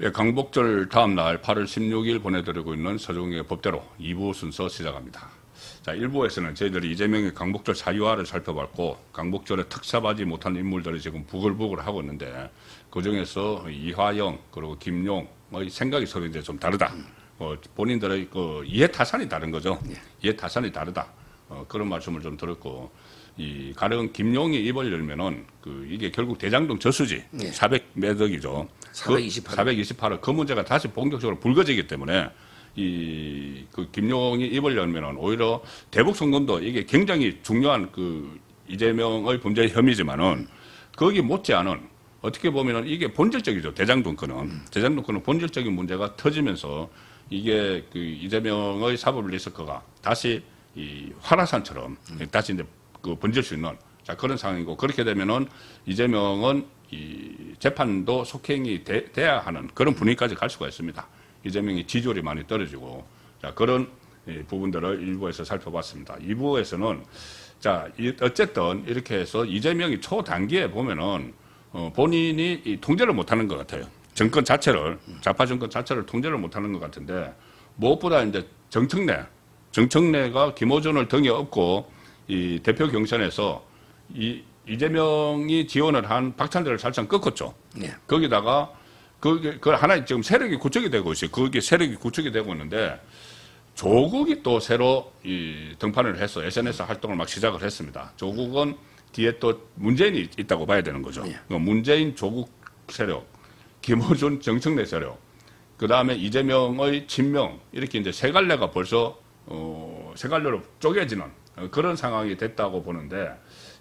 예, 광복절 다음 날 8월 16일 보내드리고 있는 서정의 법대로 2부 순서 시작합니다. 자, 1부에서는 저희들이 이재명의 광복절 사유화를 살펴봤고, 광복절에 특사하지 못한 인물들이 지금 부글부글 하고 있는데, 그 중에서 이화영, 그리고 김용의 생각이 서로 이제 좀 다르다. 본인들의 그 이해 타산이 다른 거죠. 이해 타산이 다르다. 그런 말씀을 좀 들었고, 가령 김용이 입을 열면은 이게 결국 대장동 저수지 400몇 억이죠. 428억. 그 문제가 다시 본격적으로 불거지기 때문에 김용이 입을 열면은 오히려 대북 송금도 이게 굉장히 중요한 이재명의 범죄 혐의지만은 거기 못지않은 어떻게 보면은 이게 본질적이죠. 대장동 건은 본질적인 문제가 터지면서 이게 이재명의 사법 리스크가 다시 화라산처럼 다시 이제 번질 수 있는 그런 상황이고, 그렇게 되면은 이재명은 재판도 속행이 돼야 하는 그런 분위기까지 갈 수가 있습니다. 이재명이 지지율이 많이 떨어지고, 그런 부분들을 1부에서 살펴봤습니다. 2부에서는 어쨌든 이렇게 해서 이재명이 초단기에 보면은 본인이 통제를 못하는 것 같아요. 정권 자체를, 좌파 정권 자체를 통제를 못하는 것 같은데, 무엇보다 이제 정청래가 김어준을 등에 업고 이 대표 경선에서 이재명이 지원을 한 박찬대를 살짝 꺾었죠. 네. 거기다가 그 하나의 지금 세력이 구축이 되고 있어요. 그게 세력이 구축이 되고 있는데, 조국이 또 새로 등판을 해서 SNS 활동을 막 시작을 했습니다. 조국은 뒤에 또 문재인이 있다고 봐야 되는 거죠. 네. 문재인 조국 세력, 김어준 정청래 세력, 그 다음에 이재명의 친명, 이렇게 이제 세 갈래가 벌써 세 갈래로 쪼개지는 그런 상황이 됐다고 보는데,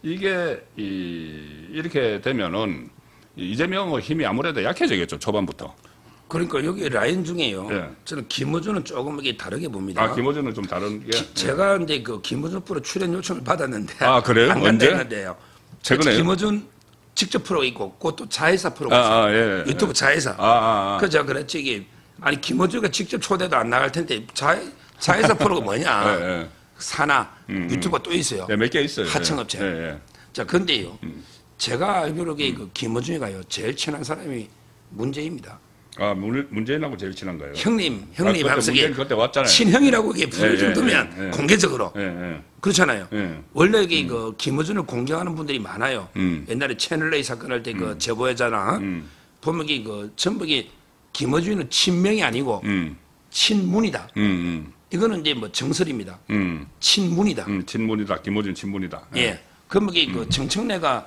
이게 이렇게 되면은 이재명의 힘이 아무래도 약해지겠죠, 초반부터. 그러니까 여기 라인 중에요. 네. 저는 김어준은 조금 이게 다르게 봅니다. 김어준은 좀 다른 게. 제가 근데 김어준 프로 출연 요청을 받았는데. 그래요? 안 간다는데요. 최근에 김어준 직접 프로 있고, 그것도 자회사 프로가 있어요. 예, 유튜브 자회사. 그래서 제가 그랬지, 이게 아니 김어준가 직접 초대도 안 나갈 텐데 자회사 프로가 뭐냐? 사나 유튜브가 또 있어요. 네, 몇 개 있어요. 하청업체. 자, 근데요. 제가 알기로 김어준이가요, 제일 친한 사람이 문재인입니다. 문재인하고 제일 친한 거예요? 형님 하면서 그때 왔잖아요. 친형이라고 부를 정도면 공개적으로. 그렇잖아요. 원래 김어준을 공격하는 분들이 많아요. 옛날에 채널A 사건 할 때 제보자나 보면 전부 김어준은 친명이 아니고 친문이다. 이거는 이제 정설입니다. 친문이다. 친문이다. 김어준 친문이다. 예. 그러면 정청래가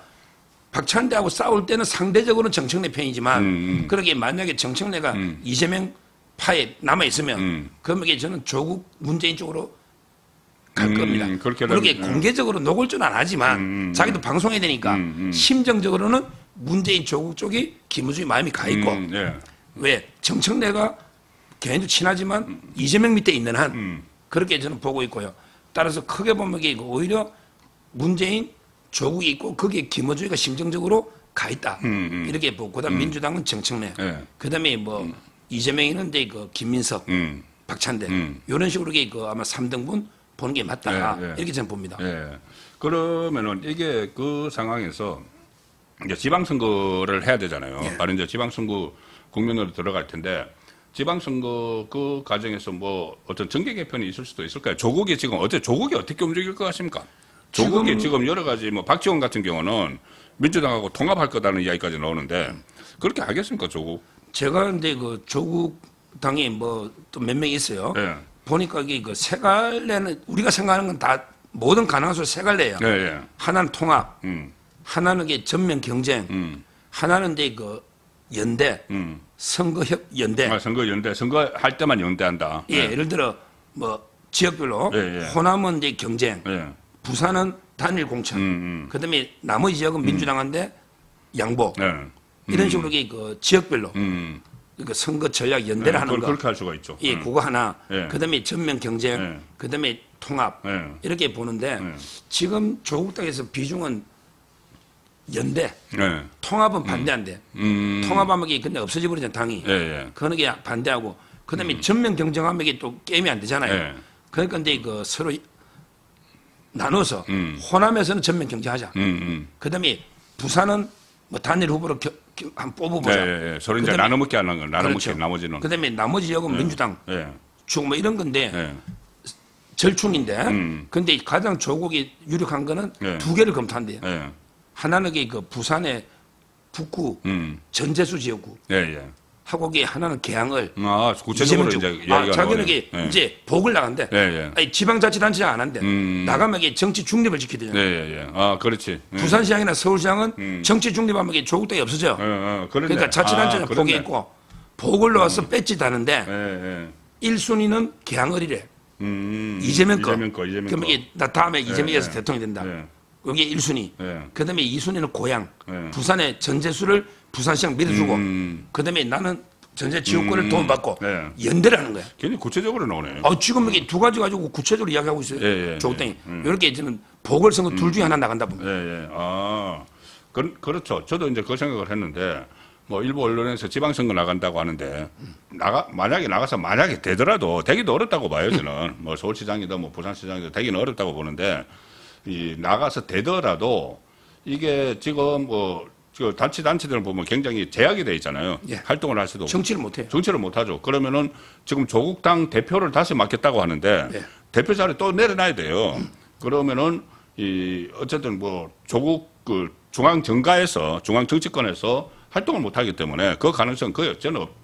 박찬대하고 싸울 때는 상대적으로는 정청래 편이지만, 그러게 만약에 정청래가 이재명 파에 남아있으면, 그러면 저는 조국 문재인 쪽으로 갈 겁니다. 그렇게 공개적으로 노골조는 안 하지만, 자기도 방송해야 되니까, 심정적으로는 문재인 조국 쪽이 김어준이 마음이 가 있고, 왜? 정청래가 개인도 친하지만 이재명 밑에 있는 한, 그렇게 저는 보고 있고요. 따라서 크게 보면 오히려 문재인 조국이 있고 거기에 김어준이가 심정적으로 가 있다. 이렇게 보고, 그다음 민주당은 정청래, 그다음에 이재명이는 김민석, 박찬대, 이런 식으로 아마 3등분 보는 게 맞다. 이렇게 저는 봅니다. 그러면은 이게 그 상황에서 이제 지방선거를 해야 되잖아요. 바로 이제 지방선거 국면으로 들어갈 텐데, 지방선거 그 과정에서 어떤 정계 개편이 있을 수도 있을까요? 조국이 어떻게 움직일 것 같습니까? 조국이 지금 여러 가지 박지원 같은 경우는 민주당하고 통합할 거다는 이야기까지 나오는데, 그렇게 하겠습니까, 조국? 제가 근데 조국 당이 또 몇 명 있어요. 보니까 세 갈래는 우리가 생각하는 건 다 모든 가능한 세 갈래예요. 하나는 통합, 하나는 전면 경쟁, 하나는 연대, 선거연대. 선거할 때만 연대한다. 예를 들어 지역별로 호남은 경쟁. 부산은 단일 공천, 그다음에 나머지 지역은 민주당한테 양보, 이런 식으로 지역별로 선거 전략 연대를 하는 거. 그렇게 할 수가 있죠. 그거 하나. 그다음에 전면 경쟁, 그다음에 통합, 이렇게 보는데, 지금 조국 당에서 비중은 연대, 통합은 반대한대. 통합하면 근데 없어져 버리잖아, 당이. 그거는 반대하고, 그다음에 전면 경쟁하면 이게 또 게임이 안 되잖아요. 그러니까 이제 서로 호남에서는 전면 경쟁하자. 그다음에 부산은 단일 후보로 한번 뽑아보자. 예. 서로 이제 나눠 먹게 하는 거, 나눠 먹게 나머지는. 그다음에 나머지 여건 민주당 중 뭐 이런 건데 절충인데. 근데 가장 조국이 유력한 거는 두 개를 검토한대요. 하나는 그 부산의 북구 전재수 지역구. 하고 하나는 개항을 구체적으로 이제 이야기가 자기는 이제 복을 나간대. 아니, 지방자치단체장 안 한대. 나가면 정치 중립을 지켜야 되잖아. 그렇지. 부산시장이나 서울시장은 정치 중립하면 조국 땅이 없어져. 그러니까 자치단체장 복이 있고 복을 놓아서 뺏지다는데 1순위는 개항을이래. 이재명 거. 그럼 나 다음에 이재명에서 대통령이 된다. 그게 1순위. 그다음에 2순위는 고향. 부산의 전재수를 부산시장 밀어주고 그다음에 나는 전체 지역권을 도움받고 연대를 하는 거야. 굉장히 구체적으로 나오네요. 지금 이게 두 가지 가지고 구체적으로 이야기하고 있어요. 조국당이. 이렇게 저는 보궐선거 둘 중에 하나 나간다 봅니다. 그렇죠. 저도 이제 그 생각을 했는데 뭐 일부 언론에서 지방선거 나간다고 하는데 만약에 되더라도 되기도 어렵다고 봐요. 저는 뭐 서울시장이든 뭐 부산시장이든 되기는 어렵다고 보는데 나가서 되더라도 이게 지금 단체들을 보면 굉장히 제약이 돼 있잖아요. 활동을 할 수도 없고. 정치를 못해요. 정치를 못하죠. 그러면은 지금 조국당 대표를 다시 맡겠다고 하는데 대표 자리 또 내려놔야 돼요. 그러면은 어쨌든 뭐 조국 중앙 정가에서 중앙 정치권에서 활동을 못하기 때문에 그 가능성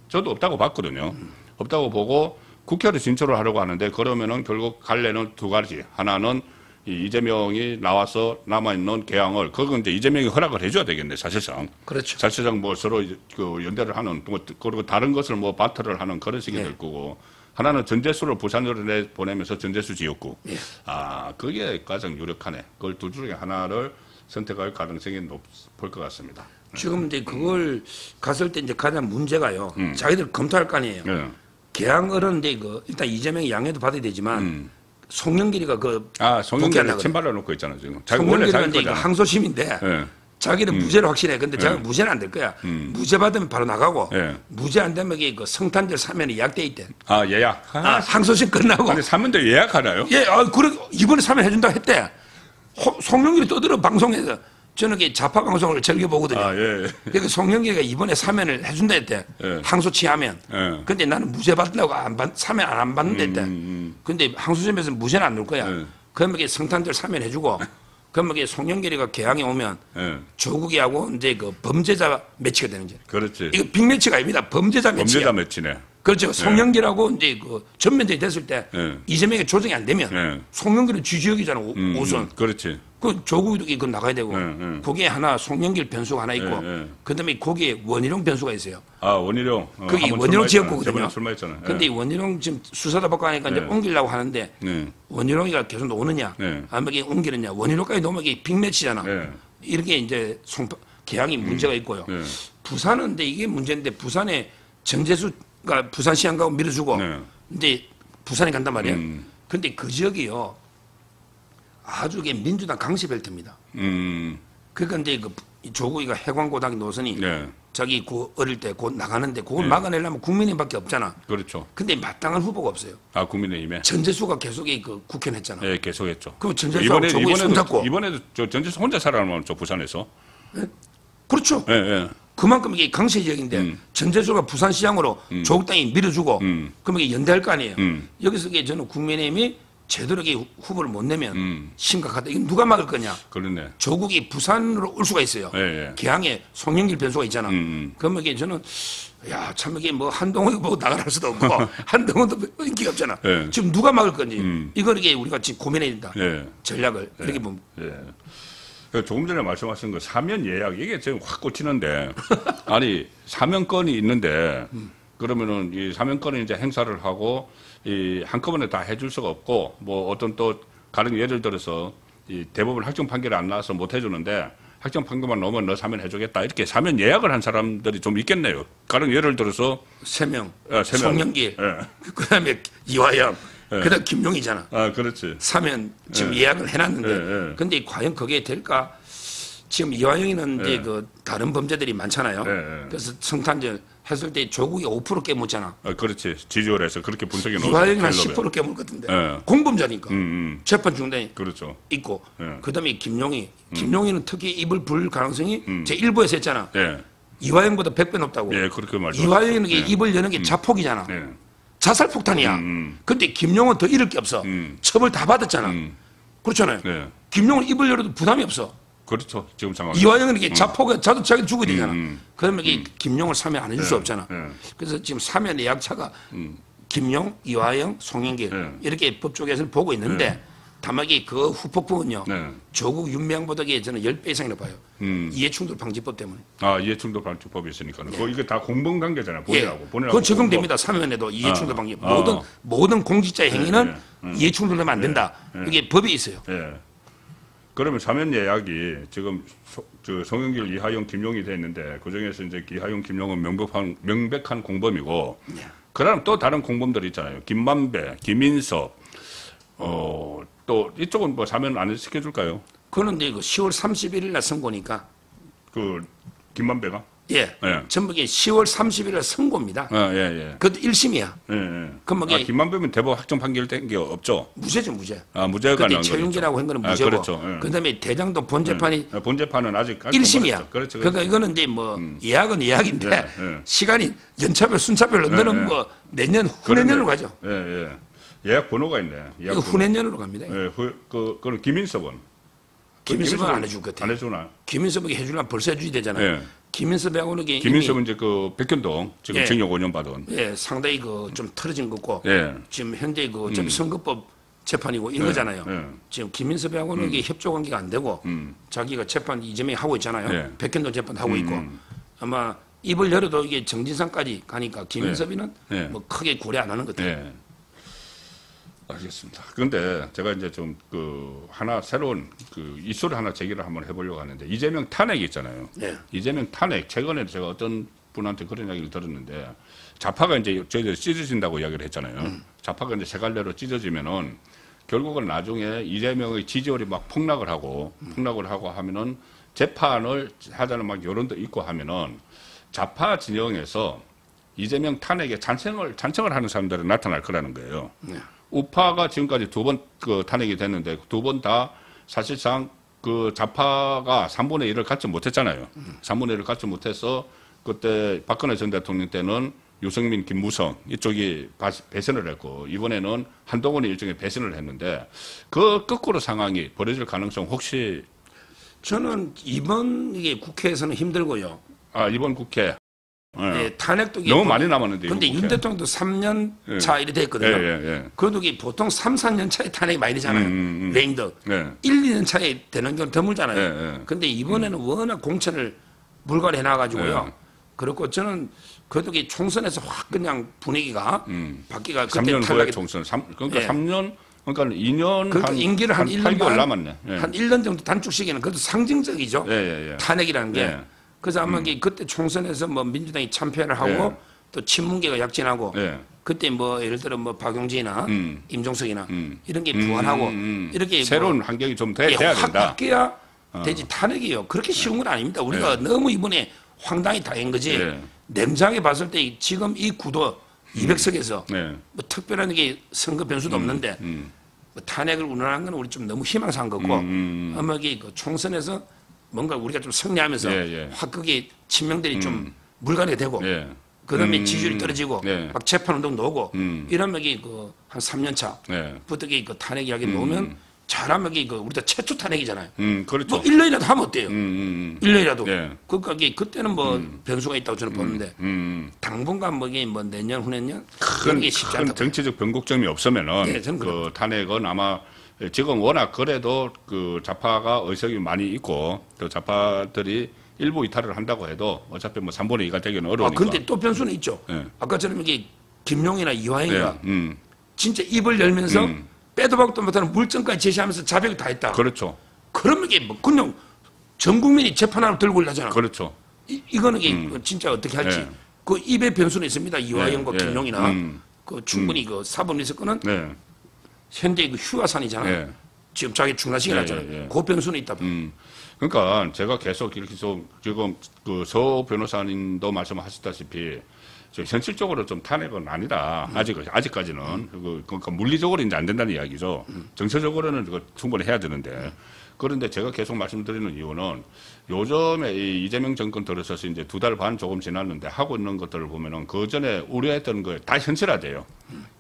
저도 없다고 봤거든요. 없다고 보고 국회로 진출을 하려고 하는데 그러면은 결국 갈래는 두 가지. 하나는 이재명이 나와서 남아있는 개항을, 그건 이제 이재명이 허락을 해줘야 되겠네, 사실상. 그렇죠. 사실상 뭐 서로 연대를 하는, 그리고 다른 것을 뭐 바트를 하는 그런 식이 될 거고, 하나는 전재수를 부산으로 보내면서 전재수 지역구. 그게 가장 유력하네. 그걸 둘 중에 하나를 선택할 가능성이 높을 것 같습니다. 지금 이제 그걸 갔을 때 이제 가장 문제가요. 자기들 검토할 거 아니에요. 개항을은 이제 일단 이재명이 양해도 받아야 되지만, 송영길이가 송영길이 침발라 놓고 있잖아 지금. 송영길은 이제 항소심인데 자기는 무죄를 확신해. 근데 자기는 무죄는 안 될 거야. 무죄 받으면 바로 나가고 무죄 안 되면 이게 성탄절 사면이 예약돼 있대. 예약. 항소심 끝나고. 근데 사면도 예약하나요? 그래 이번에 사면 해준다고 했대. 송영길이 떠들어 방송에서. 저는 좌파 방송을 즐겨 보거든요. 그러니까 송영길이가 이번에 사면을 해준다 했대. 항소 취하면. 근데 나는 무죄 받으려고 사면 안 받는다 했대. 근데 항소심에서 무죄는 안 넣을 거야. 그러면 이게 성탄절 사면 해주고, 그러면 이게 송영길이가 개항에 오면 조국이하고 이제 범죄자 매치가 되는 거죠. 그렇지. 이거 빅매치가 아닙니다. 범죄자 매치야. 범죄자 매치네. 그렇죠. 송영길하고 이제 전면전이 됐을 때 이재명이 조정이 안 되면 송영길은 지지역이잖아. 우선. 그렇지. 조국도 이거 나가야 되고 거기에 하나 송영길 변수가 하나 있고 그다음에 거기에 원희룡 변수가 있어요. 원희룡. 거기 원희룡 지역구거든요. 출마했잖아요. 근데 이 원희룡 지금 수사다 받고 하니까 이제 옮기려고 하는데 원희룡이가 계속 노느냐 아니면 이게 옮기느냐. 원희룡까지 놓으면 이게 빅매치잖아. 이렇게 이제 개항이 문제가 있고요. 부산은 근데 이게 문제인데 부산에 전재수가 부산시장가고 밀어주고 근데 부산에 간단 말이에요. 근데 그 지역이요. 아주 이게 민주당 강시벨트입니다. 그러니까 이제 조국이가 해관고등학교 노선이 자기 어릴 때 곧 나가는데 그걸 막아내려면 국민의힘밖에 없잖아. 그렇죠. 근데 마땅한 후보가 없어요. 국민의힘에. 전재수가 계속 국회했잖아. 계속했죠. 그럼 전재수하고 조국이 손잡고. 이번에도 전재수 혼자 살아남은 부산에서. 그렇죠. 그만큼 이게 강세 지역인데 전재수가 부산시장으로 조국 땅이 밀어주고 그러면 이게 연대할 거 아니에요. 여기서 이게 저는 국민의힘이 제대로 후보를 못 내면 심각하다. 이건 누가 막을 거냐? 그렇네. 조국이 부산으로 올 수가 있어요. 개항에 송영길 변수가 있잖아. 그러면 이게 저는 참 이게 뭐 한동훈 보고 나가라 할 수도 없고 한동훈도 인기가 없잖아. 지금 누가 막을 건지 이걸 이게 우리가 지금 고민해야 된다. 전략을 이렇게 보면. 조금 전에 말씀하신 거 사면 예약 이게 지금 확 꽂히는데 아니 사면권이 있는데 그러면은 이 사면권을 이제 행사를 하고 한꺼번에 다 해줄 수가 없고 뭐 어떤 또 가령 예를 들어서 이 대법원 확정 판결이 안 나와서 못 해주는데 확정 판결만 나오면 너 사면 해주겠다 이렇게 사면 예약을 한 사람들이 좀 있겠네요. 가령 예를 들어서 3명, 송영길, 그다음에 이화영, 그다음 김용이잖아. 그렇지. 사면 지금 예약을 해놨는데 근데 과연 그게 될까? 지금 이화영이는 이제 다른 범죄들이 많잖아요. 그래서 성탄절 했을 때 조국이 5% 깨묻잖아. 그렇지. 지지율에서 그렇게 분석이 나오죠. 이화영이 한 10% 깨물 것 같은데. 공범자니까. 재판 중단이 그렇죠. 있고. 그다음에 김용희는 특히 입을 불 가능성이 제 일부에서 했잖아. 이화영보다 100배 높다고. 예, 그렇게 말죠. 이화영은 예. 입을 여는 게 자폭이잖아. 예. 자살 폭탄이야. 근데 김용은 더 잃을 게 없어. 처벌 다 받았잖아. 그렇잖아요. 네. 김용은 입을 열어도 부담이 없어. 그렇죠. 지금 상황. 이화영은 이게 자폭에 자기 죽어야 되잖아. 그러면 이게 김용을 사면 안 해줄 수 네. 없잖아. 네. 그래서 지금 사면 내약차가 김용, 이화영, 송영길 네. 이렇게 법조계에서 보고 있는데 다만 이게 그 후폭풍은요. 네. 조국 윤명보다 저는 10배 이상 높아요. 이해충돌 방지법 때문에. 아, 이해충돌 방지법이 있으니까는. 그 이게 다 공범 관계잖아요. 예. 본인하고. 그건 적용됩니다. 사면에도 이해충돌 방지. 아. 모든 공직자의 행위는 이해충돌되면 안 된다. 이게 법이 있어요. 예. 그러면 사면 예약이 지금 송영길, 이하영, 김용이 돼 있는데 그 중에서 이제 이하영, 김용은 명백한 공범이고 그다음 또 다른 공범들이 있잖아요. 김만배, 김인석, 또 이쪽은 뭐 사면 안 시켜줄까요? 그거는 이제 10월 31일 날 선고니까. 그 김만배가? 예. 예. 전부 이게 10월 30일 날 선고입니다. 예, 예. 그것도 1심이야. 예, 예. 그럼 뭐 아, 김만배면 대법 확정 판결된 게 없죠? 무죄죠, 무죄. 아, 무죄가 그때 나온 최윤기라고 한 거는 아, 무죄고. 그렇죠. 예. 그다음에 대장동 본재판이 본재판은 아직 1심이야. 그렇죠. 그러니까 이거는 이제 뭐 예약은 예약인데 예, 예. 시간이 연차별, 순차별로 너는 뭐 내년, 후내년으로 가죠. 예, 예. 예약 번호가 있네. 예약 이거 번호. 후내년으로 갑니다. 예, 그거는 김인석은? 김인섭은 안 해줄 것 같아요. 안 해주나? 김인섭에게 해주려면 벌써 해줘야 되잖아요. 예. 김인섭하고는 이게 김인석은 이제 그 백현동 지금 예. 징역 5년 받은. 예, 상당히 그 좀 틀어진 거고 예. 지금 현재 그 어차피 선거법 재판이고 이런 거잖아요. 예. 지금 김인섭하고는 이게 협조 관계가 안 되고 자기가 재판 이재명이 하고 있잖아요. 예. 백현동 재판 하고 있고 아마 입을 열어도 이게 정진상까지 가니까 김인섭이는 예. 뭐 크게 고려 안 하는 것 같아요. 예. 알겠습니다. 그런데 제가 이제 좀 하나 새로운 이슈를 하나 제기를 한번 해보려고 하는데 이재명 탄핵이 있잖아요. 네. 이재명 탄핵 최근에 제가 어떤 분한테 그런 이야기를 들었는데 좌파가 이제 저희들 찢어진다고 이야기를 했잖아요. 좌파가 이제 세 갈래로 찢어지면은 결국은 나중에 이재명의 지지율이 막 폭락을 하고 하면은 재판을 하자는 막 여론도 있고 하면은 좌파 진영에서 이재명 탄핵에 찬성을 하는 사람들이 나타날 거라는 거예요. 네. 우파가 지금까지 두 번 탄핵이 됐는데 두 번 다 사실상 그 좌파가 3분의 1을 갖지 못했잖아요. 3분의 1을 갖지 못해서 그때 박근혜 전 대통령 때는 유승민, 김무성 이쪽이 배선을 했고 이번에는 한동훈이 일종의 배선을 했는데 그 거꾸로 상황이 벌어질 가능성 혹시 저는 이번 이게 국회에서는 힘들고요. 아 이번 국회 예, 탄핵도 이게 너무 많이 남았는데 근데 이번 윤 국회. 대통령도 3년 예. 차 이래 됐거든요. 예. 그래도 이게 보통 3, 4년 차에 탄핵이 많이 되잖아요. 레임덕. 예. 1, 2년 차에 되는 건 드물잖아요. 예. 근데 이번에는 워낙 공천을 불가리해 놔가지고요. 예. 그렇고 저는 그래도 이 총선에서 확 그냥 분위기가 바뀌가 그때 3년 후에 탈락이 총선 그러니까 예. 3년 그러니까 2년 그러니까 임기를 한 1년 8개월 남았네. 예. 한 1년 정도 단축시키는 그것도 상징적이죠. 예. 탄핵이라는 게. 예. 그래서 아마 이게 그때 총선에서 뭐 민주당이 참패를 하고 예. 또 친문계가 약진하고 예. 그때 뭐 예를 들어 뭐 박용진이나 임종석이나 이런 게 부활하고 이렇게 새로운 뭐 환경이 좀 예, 돼야 확 된다. 바뀌어야 되지 탄핵이요. 그렇게 쉬운 건 아닙니다. 우리가 너무 이번에 황당히 당한 거지. 예. 냉정하게 봤을 때 지금 이 구도 200석에서 네. 뭐 특별한 게 선거 변수도 없는데 뭐 탄핵을 운운하는 건 우리 좀 너무 희망사한 거고 아마 이게 그 총선에서 뭔가 우리가 좀 승리하면서 예. 확 그게 친명들이 좀 물갈이 되고 예. 그다음에 지지율이 떨어지고 예. 막 재판 운동도 오고 이러면 이게 그 한 3년 차부터 예. 그 탄핵 이야기 놓으면 잘하면 이게 그 우리가 최초 탄핵이잖아요. 그렇죠. 뭐 1년이라도 하면 어때요? 1년이라도. 예. 그러니까 이게 그때는 뭐 변수가 있다고 저는 보는데 당분간 뭐 이게 뭐 내년 후내년 그런 게 쉽지 큰 않다. 정치적 변곡점이 없으면은 네, 저는 그 탄핵은 아마 지금 워낙 그래도 그 좌파가 의석이 많이 있고 또 좌파들이 일부 이탈을 한다고 해도 어차피 뭐 3분의 2가 되기는 아 어려우니까. 근데 또 변수는 있죠. 예. 아까처럼 이게 김용이나 이화영이가 예. 진짜 입을 열면서 빼도 박도 못하는 물증까지 제시하면서 자백을 다 했다. 그렇죠. 그러면 이게 뭐 그냥 전 국민이 재판하러 들고 올라잖아. 그렇죠. 이거는 이게 진짜 어떻게 할지. 예. 그 입의 변수는 있습니다. 이화영과 예. 김용이나 그 충분히 그 사법 리스크는 네. 현재 그 휴화산이잖아요. 예. 지금 자기 중간시기 났잖아요. 예. 그 변수는 있다. 그러니까 제가 계속 이렇게 좀 지금 그 서 변호사님도 말씀하셨다시피 저 현실적으로 좀 탄핵은 아니다. 아직까지는 그러니까 물리적으로 이제 안 된다는 이야기죠. 정서적으로는 그거 충분히 해야 되는데 그런데 제가 계속 말씀드리는 이유는 요즘에 이 이재명 정권 들어서서 이제 2달 반 조금 지났는데 하고 있는 것들을 보면은 그 전에 우려했던 거 다 현실화돼요.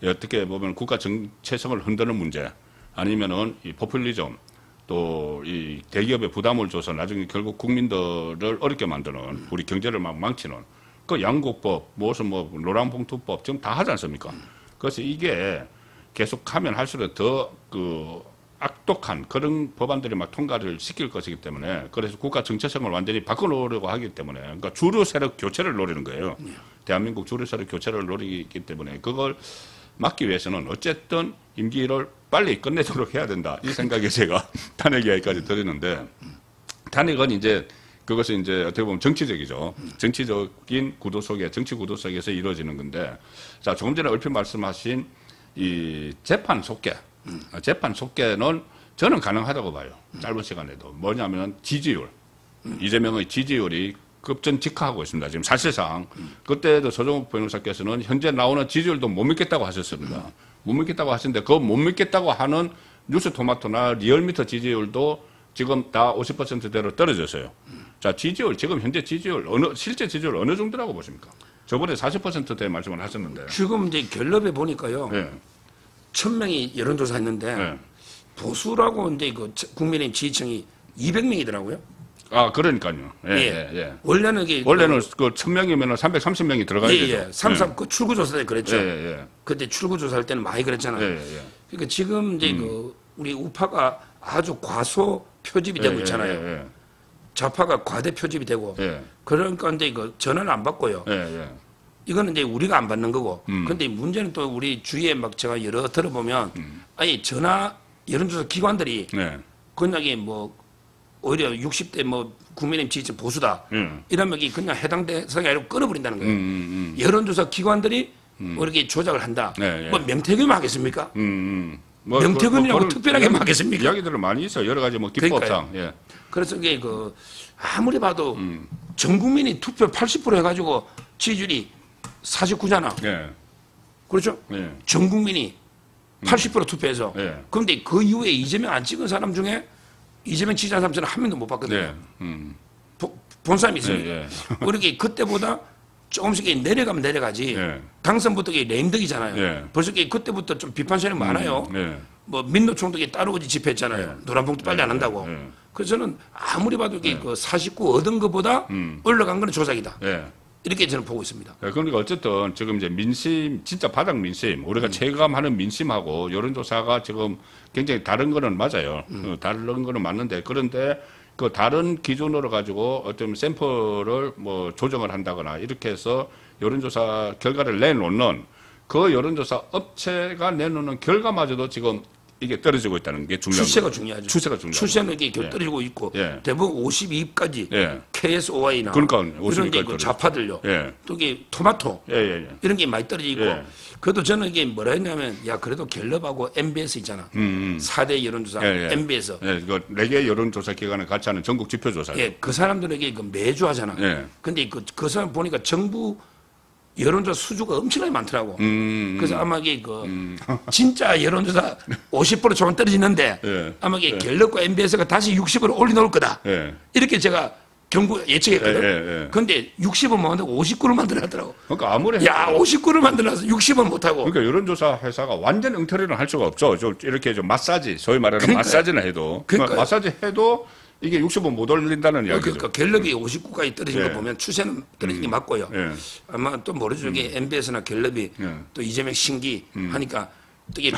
어떻게 보면 국가 정체성을 흔드는 문제 아니면은 이 포퓰리즘 또 이 대기업에 부담을 줘서 나중에 결국 국민들을 어렵게 만드는 우리 경제를 막 망치는 그 양곡법 무슨 뭐 노란봉투법 지금 다 하지 않습니까? 그래서 이게 계속하면 할수록 더 그 악독한 그런 법안들이 막 통과를 시킬 것이기 때문에 그래서 국가 정체성을 완전히 바꿔놓으려고 하기 때문에 그러니까 주류 세력 교체를 노리는 거예요. 대한민국 주류 세력 교체를 노리기 때문에 그걸 막기 위해서는 어쨌든 임기를 빨리 끝내도록 해야 된다. 이 생각에 제가 탄핵 이야기까지 드리는데 탄핵은 이제 그것은 이제 어떻게 보면 정치적이죠. 정치적인 구도 속에 정치 구도 속에서 이루어지는 건데 자 조금 전에 얼핏 말씀하신 이 재판 속개 재판 속개는 저는 가능하다고 봐요. 짧은 시간에도 뭐냐면 지지율 이재명의 지지율이 급전 직하하고 있습니다. 지금 사실상 그때도 서정욱 변호사께서는 현재 나오는 지지율도 못 믿겠다고 하셨습니다. 못 믿겠다고 하셨는데 그 못 믿겠다고 하는 뉴스토마토나 리얼미터 지지율도 지금 다 50%대로 떨어졌어요. 자 지지율 지금 현재 지지율 실제 지지율 어느 정도라고 보십니까? 저번에 40%대 말씀을 하셨는데 지금 이제 갤럽에 보니까요. 네. 1000명이 여론조사했는데 네. 보수라고 이제 그 국민의힘 지지층이 200명이더라고요. 아 그러니까요. 예, 예. 예, 예. 원래는 이게 원래는 그 1000명이면 330명이 들어가야 예, 되죠. 예. 3.3 그 출구조사 때 그랬죠. 예, 예. 그때 출구조사할 때는 많이 그랬잖아요. 예, 예. 그러니까 지금 이제 그 우리 우파가 아주 과소 표집이 되고 예, 있잖아요. 예, 예. 좌파가 과대 표집이 되고 예. 그러니까 이제 그 전화를 안 받고요. 예, 예. 이거는 이제 우리가 안 받는 거고. 근데 문제는 또 우리 주위에 막 제가 여러 들어보면 아니 전화 여론조사 기관들이 네. 그냥 뭐 오히려 60대 뭐 국민의힘 지지층 보수다. 이러면 그냥 해당 대상이 아니고 끊어버린다는 거예요. 여론조사 기관들이 뭐 이렇게 조작을 한다. 네, 뭐 명태균만 하겠습니까? 뭐 명태균이라고 그런 특별하게 하겠습니까? 이야기들은 많이 있어요. 여러 가지 뭐 기법상. 예. 그래서 이게 그 아무리 봐도 전 국민이 투표 80% 해가지고 지지율이 49잖아. 예. 그렇죠? 예. 전 국민이 80% 투표해서. 예. 그런데 그 이후에 이재명 안 찍은 사람 중에 이재명 지지한 사람 저는 한 명도 못 봤거든요. 네. 본 사람이 있습니다. 예, 예. 그렇게 그때보다 조금씩 내려가면 내려가지. 예. 당선부터 레임덕이잖아요. 예. 벌써 그때부터 좀 비판성이 많아요. 예. 뭐 민노총도 따로오지 집회했잖아요. 노란봉투 빨리 안 한다고. 예. 그래서 저는 아무리 봐도 그 49 얻은 것보다 올라간 건 조작이다. 예. 이렇게 저는 보고 있습니다. 그러니까 어쨌든 지금 이제 민심, 진짜 바닥 민심, 우리가 체감하는 민심하고 여론조사가 지금 굉장히 다른 거는 맞아요. 다른 거는 맞는데, 그런데 그 다른 기준으로 가지고 어떤 샘플을 뭐 조정을 한다거나 이렇게 해서 여론조사 결과를 내놓는 그 여론조사 업체가 내놓는 결과마저도 지금 이게 떨어지고 있다는 게 중요한 추세가 거예요. 중요하죠. 추세가 중요하죠. 추세는 이게 예. 떨어지고 있고 예. 대부분 52까지 예. KSOI나 그러니까 이런 52 게 까지 좌파들요. 예. 또 이게 토마토 예, 예, 예. 이런 게 많이 떨어지고 예. 그래도 저는 이게 뭐라 했냐면 야 그래도 갤럽하고 MBS 있잖아. 4대 여론조사 예, 예. MBS. 예, 그 4개 여론조사 기관을 같이 하는 전국 지표조사예요. 예, 그 사람들에게 그 매주 하잖아. 예. 근데 그 사람 보니까 정부 여론조사 수주가 엄청나게 많더라고. 그래서 아마 이게 진짜 여론조사 50% 조금 떨어지는데 예. 아마 이게 갤럽과 MBS가 다시 60으로 올려놓을 거다. 예. 이렇게 제가 경고 예측했거든. 예, 예, 예. 근데 60은 못 한다고 59를 만들어놨더라고. 그러니까 아무리 야, 59를 만들어놔서 60은 못하고. 그러니까 여론조사 회사가 완전 엉터리는 할 수가 없죠. 좀 이렇게 좀 마사지, 소위 말하는 그러니까요. 마사지나 해도. 그러니까요. 마사지 해도 이게 60은 못 올린다는 이야기죠. 그러니까 갤럽이 59까지 떨어진 예. 거 보면 추세는 떨어진 게 맞고요. 예. 아마 또 모르죠. 이게 MBS나 갤럽이 예. 또 이재명 신기 하니까 또 이게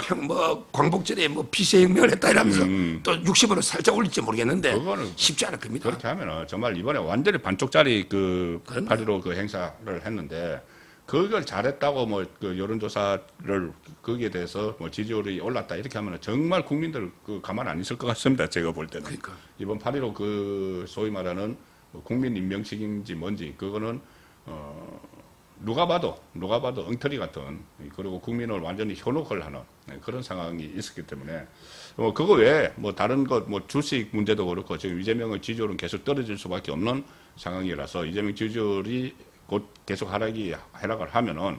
광복절에 뭐 피세혁명을 했다 이러면서 또 60으로 살짝 올릴지 모르겠는데 그거는 쉽지 않을 겁니다. 그렇게 하면은 정말 이번에 완전히 반쪽짜리 그 그럼요. 8.15 그 행사를 했는데 그걸 잘했다고 뭐 그 여론조사를 거기에 대해서 뭐 지지율이 올랐다 이렇게 하면은 정말 국민들 그 가만 안 있을 것 같습니다. 제가 볼 때는. 그러니까. 이번 8.15 그 소위 말하는 뭐 국민 임명식인지 뭔지 그거는 누가 봐도 엉터리 같은 그리고 국민을 완전히 현혹을 하는 그런 상황이 있었기 때문에 그거 외에 뭐 다른 것 뭐 주식 문제도 그렇고 지금 이재명의 지지율은 계속 떨어질 수밖에 없는 상황이라서 이재명 지지율이 곧 계속 하락을 하면은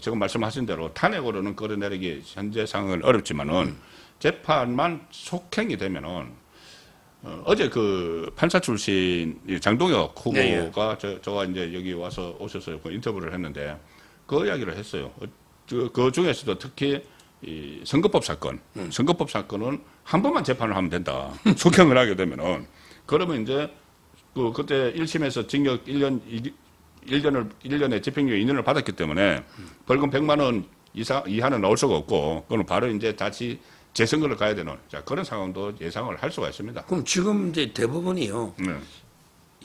지금 말씀하신 대로 탄핵으로는 끌어내리기 현재 상황은 어렵지만은 재판만 속행이 되면은 어제 그 판사 출신 이 장동혁 후보가 네, 저가 이제 여기 와서 오셔서 그 인터뷰를 했는데 그 이야기를 했어요. 그 중에서도 특히 이 선거법 사건, 선거법 사건은 한 번만 재판을 하면 된다. 속형을 하게 되면은 그러면 이제 그때 1심에서 징역 1년에 집행유예 2년을 받았기 때문에 벌금 100만 원 이하는 나올 수가 없고 그건 바로 이제 다시 재선거를 가야 되는 그런 상황도 예상을 할 수가 있습니다. 그럼 지금 이제 대법원이요. 네.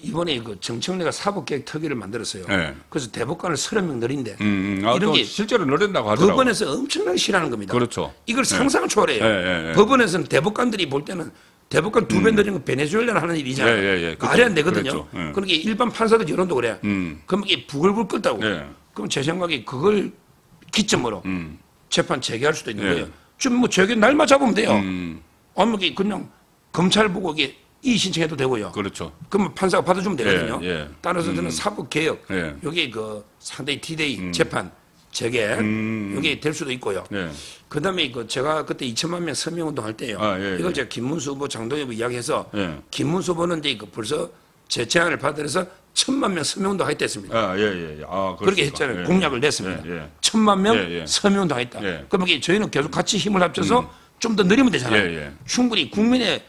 이번에 그 정청래가 사법개혁 특위를 만들었어요. 네. 그래서 대법관을 30명 늘린대. 이런 게 실제로 늘린다고 하더라고요. 법원에서 엄청나게 싫어하는 겁니다. 그렇죠. 이걸 상상을 초월해요. 법원에서는 대법관들이 볼 때는 대법관 2배 늘리는 건 베네수엘라는 하는 일이잖아요. 말이 안 되거든요. 그렇죠. 그러니까 일반 판사들 여론도 그래. 그럼 이게 부글부글 끓다고. 그럼 제 생각에 그걸 기점으로 재판 재개할 수도 있는 거예요. 지금 뭐 재개 날만 잡으면 돼요. 아무리 그냥 검찰 보고 이게 이의 신청해도 되고요. 그렇죠. 그러면 판사가 받아주면 되거든요. 따라서 저는 사법개혁, 여기 그 상당히 D-Day 재판 재개, 여기 될 수도 있고요. 그 다음에 그 제가 그때 2천만 명 서명운동 할 때요. 이거 제가 김문수 후보, 장동혁 후보 이야기해서 김문수 후보는 이제 그 벌써 제 제안을 받아서 1,000만 명 서명운동 하겠다 했습니다. 그렇게 했잖아요. 공약을 냈습니다. 1,000만 명 서명운동 하겠다. 그럼 이게 저희는 계속 같이 힘을 합쳐서 좀 더 늘리면 되잖아요. 충분히 국민의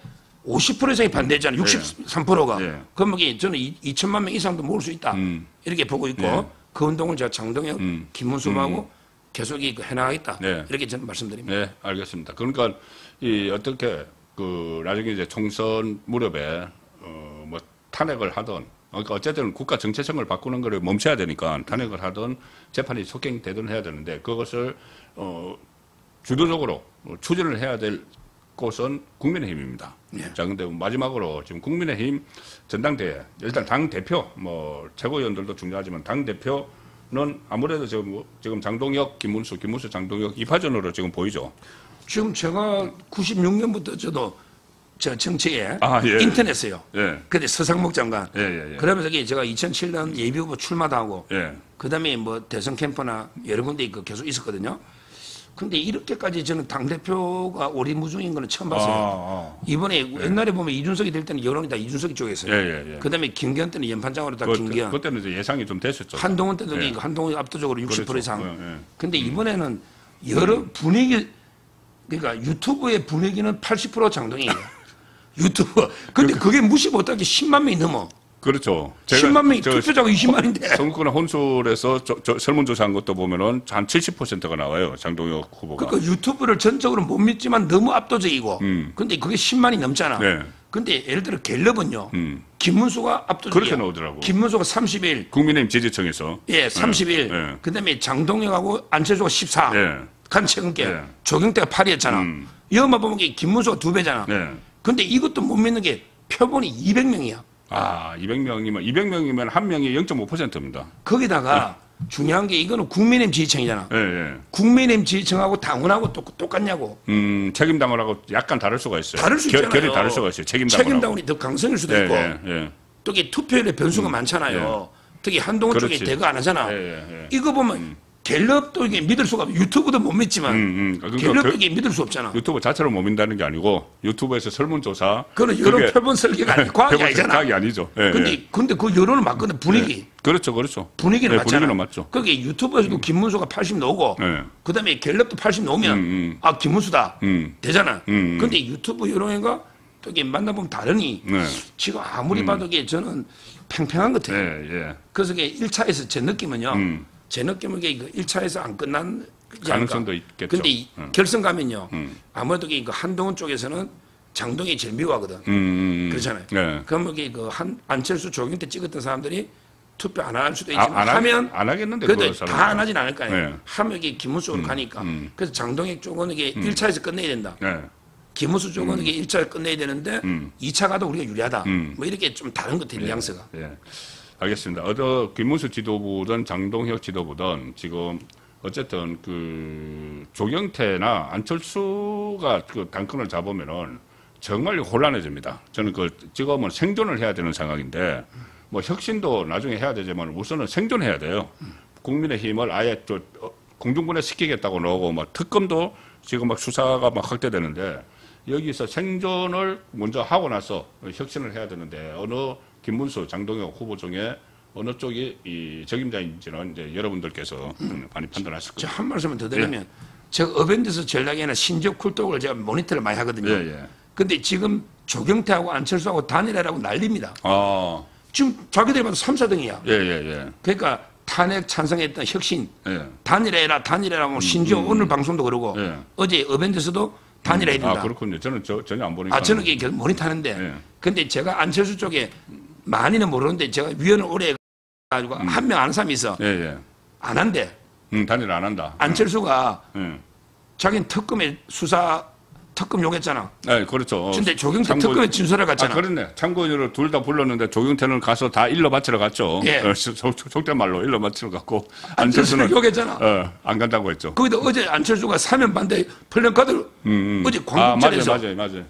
50% 이상이 반대했잖아요. 63%가. 그럼 이게 저는 2천만 명 이상도 모을 수 있다. 이렇게 보고 있고 그 운동을 제가 장동혁, 김문수 후보하고 계속 해나가겠다. 이렇게 저는 말씀드립니다. 네, 알겠습니다. 그러니까 어떻게 나중에 이제 총선 무렵에 뭐 탄핵을 하던 그러니까 어쨌든 국가 정체성을 바꾸는 거를 멈춰야 되니까 탄핵을 하던 재판이 속행되든 해야 되는데 그것을 주도적으로 추진을 해야 될 곳은 국민의힘입니다. 자, 근데 마지막으로 지금 국민의힘 전당대회 일단 당 대표 뭐 최고위원들도 중요하지만 당 대표는 아무래도 지금 장동혁, 김문수, 장동혁 이파전으로 지금 보이죠. 지금 제가 96년부터 저도 저 정치에 인터넷에요. 그때 서상목 장관. 그러면서 제가 2007년 예비후보 출마도 하고, 그다음에 뭐 대선 캠프나 여러 군데 계속 있었거든요. 근데 이렇게까지 저는 당대표가 오리무중인 거는 처음 봤어요. 이번에 옛날에 보면 이준석이 될 때는 여론이 다 이준석이 쪽에 있어요. 그다음에 김기현 때는 연판장으로 다 김기현. 그때는 이제 예상이 좀 됐었죠. 한동훈 때도 한동훈이 압도적으로 60% 이상. 근데 이번에는 여러 분위기, 그러니까 유튜브의 분위기는 80% 장동이에요. 유튜브. 근데 그게 무시 못하게 10만 명이 넘어. 그렇죠. 10만 명이 투표자가 20만인데. 선거구나 혼술에서 설문조사한 것도 보면은 한 70%가 나와요. 장동혁 후보가. 그러니까 유튜브를 전적으로 못 믿지만 너무 압도적이고. 근데 그게 10만이 넘잖아. 근데 예를 들어 갤럽은요. 김문수가 압도적이야. 그렇게 나오더라고. 김문수가 31. 국민의힘 지지층에서. 31. 그다음에 장동혁하고 안철수가 14. 간 최근께. 조경태가 8이었잖아. 이것만 보면 김문수가 2배잖아. 근데 이것도 못 믿는 게 표본이 200명이야. 200명이면 한 명이 0.5%입니다. 거기다가 중요한 게 이거는 국민의힘 지지층이잖아. 국민의힘 지지층하고 당원하고 똑같냐고. 책임당원하고 약간 다를 수가 있어요. 다를 수 있잖아요. 결이 다를 수가 있어요. 책임당원이 더 강성일 수도 있고. 또 이게 투표율의 변수가 많잖아요. 특히 한동훈 쪽에 대거 안 하잖아. 이거 보면 갤럽도 이게 믿을 수가 없어. 유튜브도 못 믿지만 갤럽도 이게 믿을 수 없잖아. 유튜브 자체를 못 믿는다는 게 아니고 유튜브에서 설문조사. 그거는 여론 표본 설계가 아니고 과학이 아니잖아. 과학이 아니죠. 근데 그 여론을 맞거든 분위기. 그렇죠. 분위기는 맞잖아. 분위기는 맞죠. 그게 유튜브에서도 김문수가 80 나오고 그다음에 갤럽도 80 나오면 김문수다 되잖아. 근데 유튜브 여론인가 또 이게 만나보면 다르니 지금 아무리 봐도 이게 저는 팽팽한 것 같아요. 그래서 이게 1차에서 제 느낌은요. 제 느낌은 이게 1차에서 안 끝난 가능성도 있겠죠. 근데 결선 가면요. 아무래도 이게 한동훈 쪽에서는 장동혁이 제일 미워하거든. 그렇잖아요. 그러면 이게 안철수 조경태 찍었던 사람들이 투표 안 할 수도 있지만 하면 안 하겠는데 그래도 다 안 하진 않을 거 아니에요. 하면 이게 김문수로 가니까. 그래서 장동혁 쪽은 이게 1차에서 끝내야 된다. 김문수 쪽은 이게 1차를 끝내야 되는데 2차 가도 우리가 유리하다. 뭐 이렇게 좀 다른 것 같아요. 뉘앙스가. 알겠습니다. 김문수 지도부든 장동혁 지도부든 지금 어쨌든 조경태나 안철수가 당권을 잡으면은 정말 혼란해집니다. 저는 지금은 생존을 해야 되는 상황인데 뭐 혁신도 나중에 해야 되지만 우선은 생존해야 돼요. 국민의힘을 아예 공중분해 시키겠다고 나오고 막 특검도 지금 막 수사가 막 확대되는데 여기서 생존을 먼저 하고 나서 혁신을 해야 되는데 어느 김문수, 장동혁 후보 중에 어느 쪽이 이 적임자인지는 이제 여러분들께서 많이 판단하실 거예요. 한 말씀을 더 드리면 제가 어벤져스 전략에는 신적 쿨독을 제가 모니터를 많이 하거든요. 근데 지금 조경태하고 안철수하고 단일화라고 난립니다. 지금 자기들이 봐도 3, 4등이야. 그러니까 탄핵 찬성했던 혁신, 단일화라고 심지어 오늘 방송도 그러고 어제 어벤져스도 단일화해야 된다. 그렇군요. 저는 전혀 안 보니까. 저는 이게 모니터하는데 근데 제가 안철수 쪽에 많이는 모르는데 제가 위원을 오래 해가지고 한 명 아는 사람이 있어. 안 한대. 단일화 안 한다. 안철수가 자기는 특검에 특검 용했잖아. 네, 그렇죠. 근데 조경태 특검에 진술을 갔잖아. 그렇네. 참고인으로 둘 다 불렀는데 조경태는 가서 다 일러 바치러 갔죠. 속된 말로 일러 바치러 갔고 안철수는 욕했잖아. 안 간다고 했죠. 거기다 어제 안철수가 사면 반대 플랜카드를 어제 광복절에서 맞아요.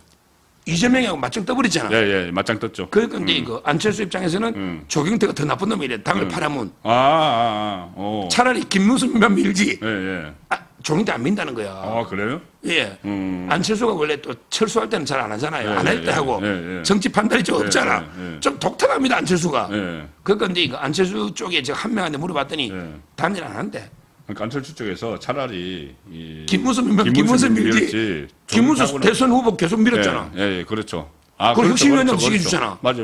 이재명하고 맞짱 떠버렸잖아. 맞짱 떴죠. 그러니까 그 안철수 입장에서는 조경태가 더 나쁜 놈이래. 당을 팔아면. 차라리 김문수만 밀지. 조경태 안 민다는 거야. 그래요? 안철수가 원래 또 철수할 때는 잘 안 하잖아요. 안 할 때 하고 정치 판단이 좀 없잖아. 좀 독특합니다 안철수가. 그러니까 근데 이거 안철수 쪽에 제가 한 명한테 물어봤더니 단일 안 한대. 그러니까 안철수 쪽에서 차라리 김문수 밀지. 김문수 대선 후보 계속 밀었잖아. 그렇죠. 그걸 혁신위원장 시켜주잖아. 맞아.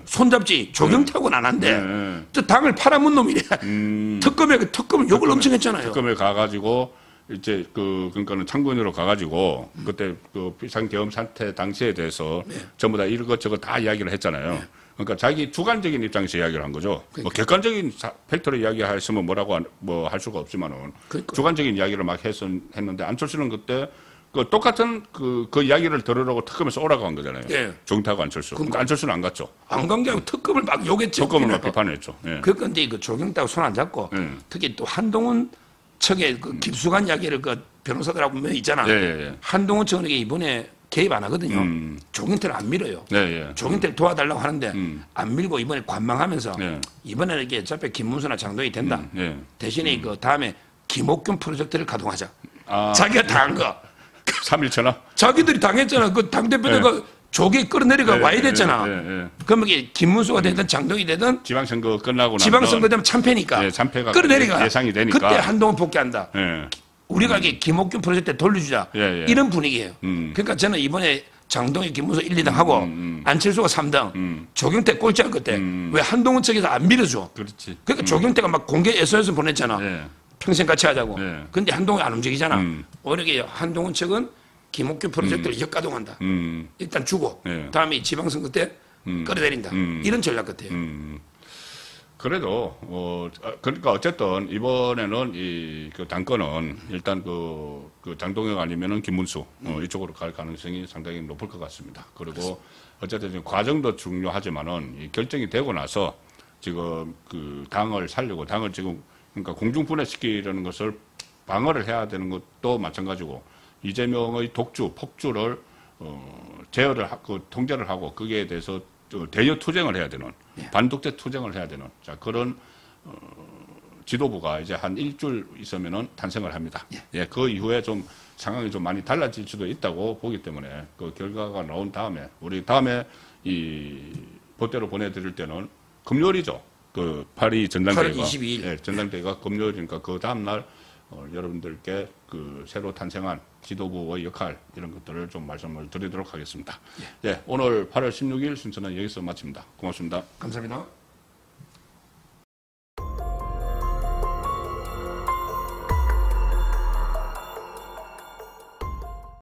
손잡지 조경태하고는 안 한대. 저 당을 팔아문 놈이래. 특검을 욕을 엄청 했잖아요. 특검에 가가지고 이제 그러니까는 참고인으로 가가지고 그때 그 비상계엄 사태 당시에 대해서 전부 다 이것저것 다 이야기를 했잖아요. 그러니까 자기 주관적인 입장에서 이야기를 한 거죠. 뭐 객관적인 팩트로 이야기했으면 뭐라고 뭐 할 수가 없지만은 주관적인 이야기를 막 했는데 안철수는 그때 그 똑같은 그 이야기를 들으려고 특검에서 오라고 한 거잖아요. 조경태하고 안철수. 근데 안철수는 안 갔죠. 안 간 게 아니고 특검을 막 욕했죠. 특검을 막 비판했죠. 그런데 그 조경태하고 손 안 잡고 특히 또 한동훈 측의 그 깊숙한 이야기를 그 변호사들하고 몇 있잖아. 한동훈 측은 이번에 개입 안 하거든요. 조경태를 안 밀어요. 조경태를 도와달라고 하는데 안 밀고 이번에 관망하면서 이번에는 이게 어차피 김문수나 장동이 된다. 대신에 그 다음에 김옥균 프로젝트를 가동하자. 자기가 당한 거. 3.1천원? 자기들이 당했잖아. 그 당대표가 조개 끌어내려가 와야 됐잖아. 그러면 이게 김문수가 되든 장동이 되든 지방선거 끝나고 나면 지방선거 되면 참패니까. 참패가 끌어내려가. 예상이 되니까. 그때 한동훈 복귀한다. 우리가 이게 김옥균 프로젝트 돌려주자. 이런 분위기예요. 그러니까 저는 이번에 장동희, 김문수 1, 2등 하고 안철수가 3등, 조경태 꼴찌할 그때 왜 한동훈 측에서 안 밀어줘? 그렇지. 그러니까 조경태가 막 공개 SOS 보냈잖아. 평생 같이 하자고. 근데 한동훈이 안 움직이잖아. 오히려 한동훈 측은 김옥균 프로젝트를 역가동한다. 일단 주고 다음에 지방선거 때 끌어내린다. 이런 전략 같아요. 그래도 그러니까 어쨌든 이번에는 그 당권은 일단 그 장동혁 아니면은 김문수 이쪽으로 갈 가능성이 상당히 높을 것 같습니다. 그리고 어쨌든 지금 과정도 중요하지만은 이 결정이 되고 나서 지금 그 당을 살리고 당을 지금 그러니까 공중분해시키려는 것을 방어를 해야 되는 것도 마찬가지고 이재명의 독주, 폭주를 제어를 하고 통제를 하고 거기에 대해서 대여 투쟁을 해야 되는 반독재 투쟁을 해야 되는 그런 지도부가 이제 한 일주일 있으면은 탄생을 합니다. 그 이후에 좀 상황이 좀 많이 달라질 수도 있다고 보기 때문에 그 결과가 나온 다음에 우리 다음에 이 보태로 보내드릴 때는 금요일이죠. 그 8일 전당대회가 8월 22일. 전당대회가 금요일이니까 그 다음 날 여러분들께 그 새로 탄생한 지도부의 역할 이런 것들을 좀 말씀을 드리도록 하겠습니다. 오늘 8월 16일 순서는 여기서 마칩니다. 고맙습니다. 감사합니다.